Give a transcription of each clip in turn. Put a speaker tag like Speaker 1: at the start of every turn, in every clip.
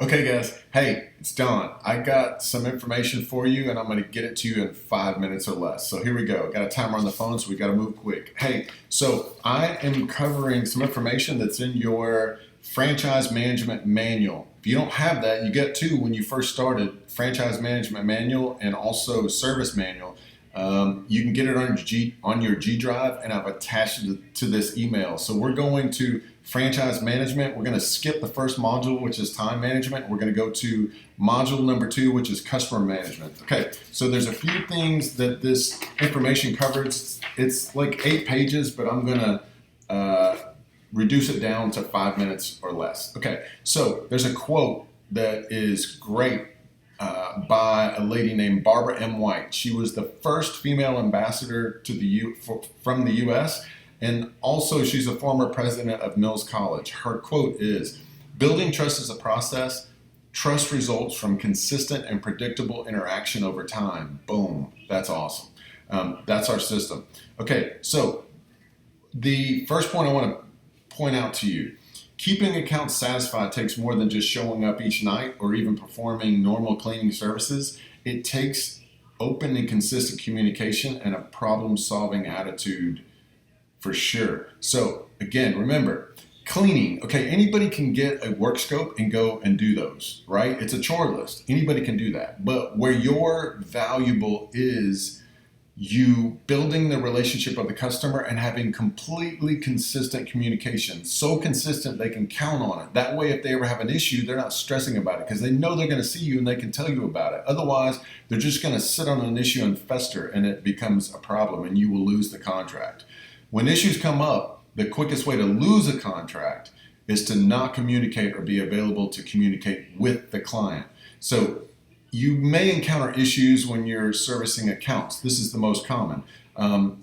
Speaker 1: Okay, guys. Hey, it's Don. I got some information for you, and I'm going to get it to you in 5 minutes or less. So here we go. Got a timer on the phone, so we got to move quick. Hey, so I am covering some information that's in your franchise management manual. If you don't have that, you get two when you first started: franchise management manual and also service manual. You can get it on your G drive, and I've attached it to this email. So we're going to franchise management. We're going to skip the first module, which is time management. We're going to go to module number 2, which is customer management. Okay, so there's a few things that this information covers. It's like 8 pages, but I'm going to reduce it down to 5 minutes or less. Okay, so there's a quote that is great by a lady named Barbara M. White. She was the first female ambassador to from the U.S., and also she's a former president of Mills College. Her quote is, "Building trust is a process. Trust results from consistent and predictable interaction over time." Boom. That's awesome. That's our system. Okay, so the first point I want to point out to you: keeping accounts satisfied takes more than just showing up each night or even performing normal cleaning services. It takes open and consistent communication and a problem-solving attitude for sure. So again, remember, cleaning, okay, anybody can get a work scope and go and do those, right? It's a chore list. Anybody can do that. But where you're valuable is you building the relationship of the customer and having completely consistent communication, so consistent they can count on it. That way, if they ever have an issue, they're not stressing about it because they know they're going to see you and they can tell you about it. Otherwise, they're just going to sit on an issue and fester, and it becomes a problem and you will lose the contract. When issues come up, the quickest way to lose a contract is to not communicate or be available to communicate with the client. So you may encounter issues when you're servicing accounts. This is the most common.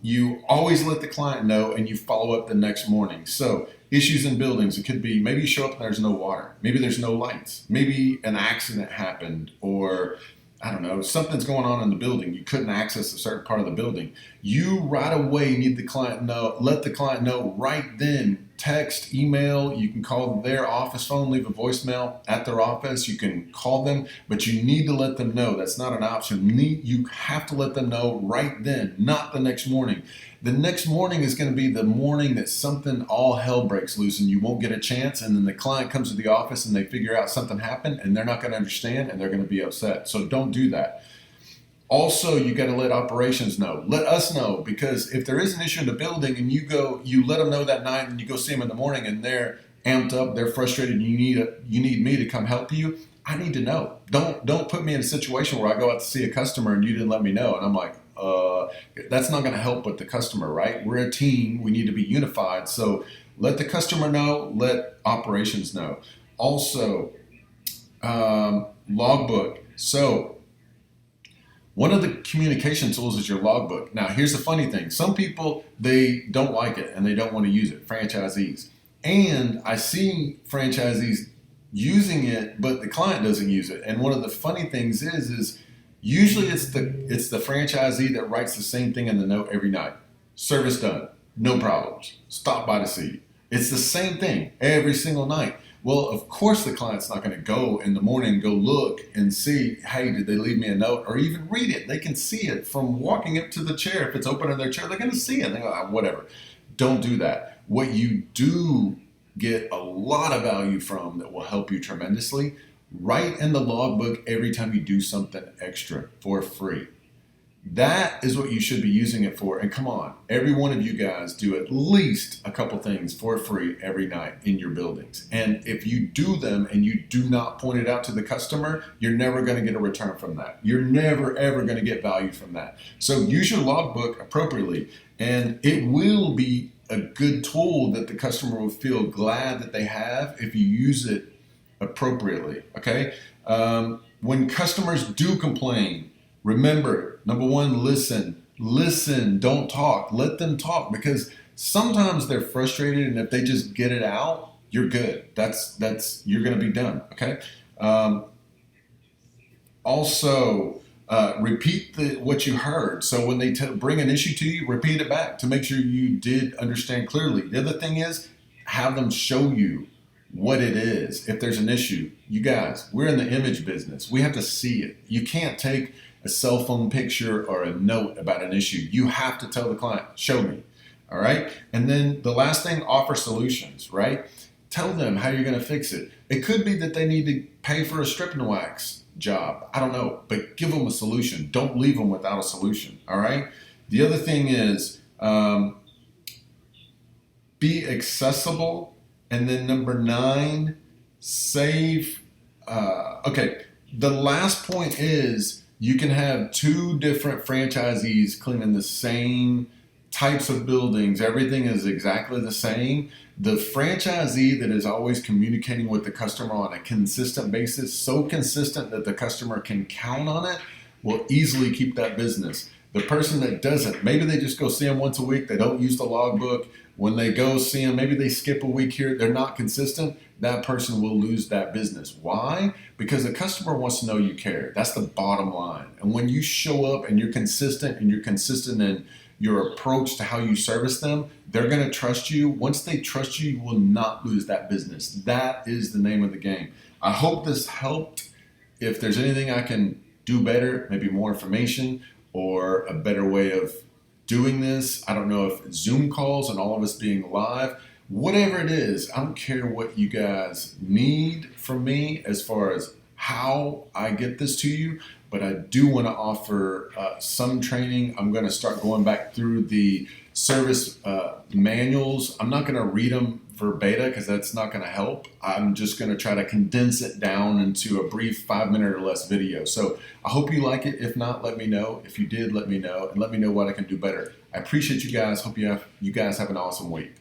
Speaker 1: You always let the client know and you follow up the next morning. So issues in buildings, it could be maybe you show up and there's no water. Maybe there's no lights. Maybe an accident happened, or I don't know, something's going on in the building. You couldn't access a certain part of the building. You right away need the client know, let the client know right then. Text, email, you can call their office phone, leave a voicemail at their office. You can call them, but you need to let them know. That's not an option. You have to let them know right then, not the next morning. The next morning is going to be the morning that something, all hell breaks loose and you won't get a chance. And then the client comes to the office and they figure out something happened and they're not going to understand and they're going to be upset. So don't do that. Also, you got to let operations know. Let us know, because if there is an issue in the building and you let them know that night, and you go see them in the morning and they're amped up, they're frustrated, and you need me to come help you. I need to know. Don't put me in a situation where I go out to see a customer and you didn't let me know, and I'm like, that's not going to help with the customer, right? We're a team. We need to be unified. So let the customer know. Let operations know. Also, logbook. So one of the communication tools is your logbook. Now, here's the funny thing. Some people, they don't like it and they don't want to use it, franchisees. And I see franchisees using it, but the client doesn't use it. And one of the funny things is usually it's the franchisee that writes the same thing in the note every night. Service done, no problems. Stop by to see you. It's the same thing every single night. Well, of course the client's not going to go in the morning, go look and see, hey, did they leave me a note, or even read it. They can see it from walking up to the chair. If it's open in their chair, they're going to see it. They go, whatever. Don't do that. What you do get a lot of value from that will help you tremendously, write in the logbook every time you do something extra for free. That is what you should be using it for. And come on, every one of you guys do at least a couple things for free every night in your buildings. And if you do them and you do not point it out to the customer, you're never going to get a return from that. You're never, ever going to get value from that. So use your logbook appropriately, and it will be a good tool that the customer will feel glad that they have if you use it appropriately. Okay. When customers do complain, remember, number one, listen, don't talk, let them talk, because sometimes they're frustrated, and if they just get it out, you're good. You're going to be done. Okay. Also, repeat what you heard. So when they bring an issue to you, repeat it back to make sure you did understand clearly. The other thing is, have them show you what it is. If there's an issue, you guys, we're in the image business. We have to see it. You can't take a cell phone picture or a note about an issue. You have to tell the client, show me. All right. And then the last thing, offer solutions, right? Tell them how you're going to fix it. It could be that they need to pay for a strip and wax job. I don't know, but give them a solution. Don't leave them without a solution. All right. The other thing is be accessible. And then number 9, save. Okay. The last point is you can have 2 different franchisees cleaning the same types of buildings. Everything is exactly the same. The franchisee that is always communicating with the customer on a consistent basis, so consistent that the customer can count on it, will easily keep that business. The person that doesn't, maybe they just go see them once a week, they don't use the logbook. When they go see them, maybe they skip a week here, they're not consistent, that person will lose that business. Why? Because the customer wants to know you care. That's the bottom line. And when you show up and you're consistent in your approach to how you service them, they're going to trust you. Once they trust you, you will not lose that business. That is the name of the game. I hope this helped. If there's anything I can do better, maybe more information or a better way of doing this, I don't know if Zoom calls and all of us being live, whatever it is, I don't care what you guys need from me as far as how I get this to you, but I do want to offer some training. I'm going to start going back through the service manuals. I'm not going to read them verbatim because that's not going to help. I'm just going to try to condense it down into a brief 5-minute or less video. So I hope you like it. If not, let me know. If you did, let me know, and let me know what I can do better. I appreciate you guys. Hope you guys have an awesome week.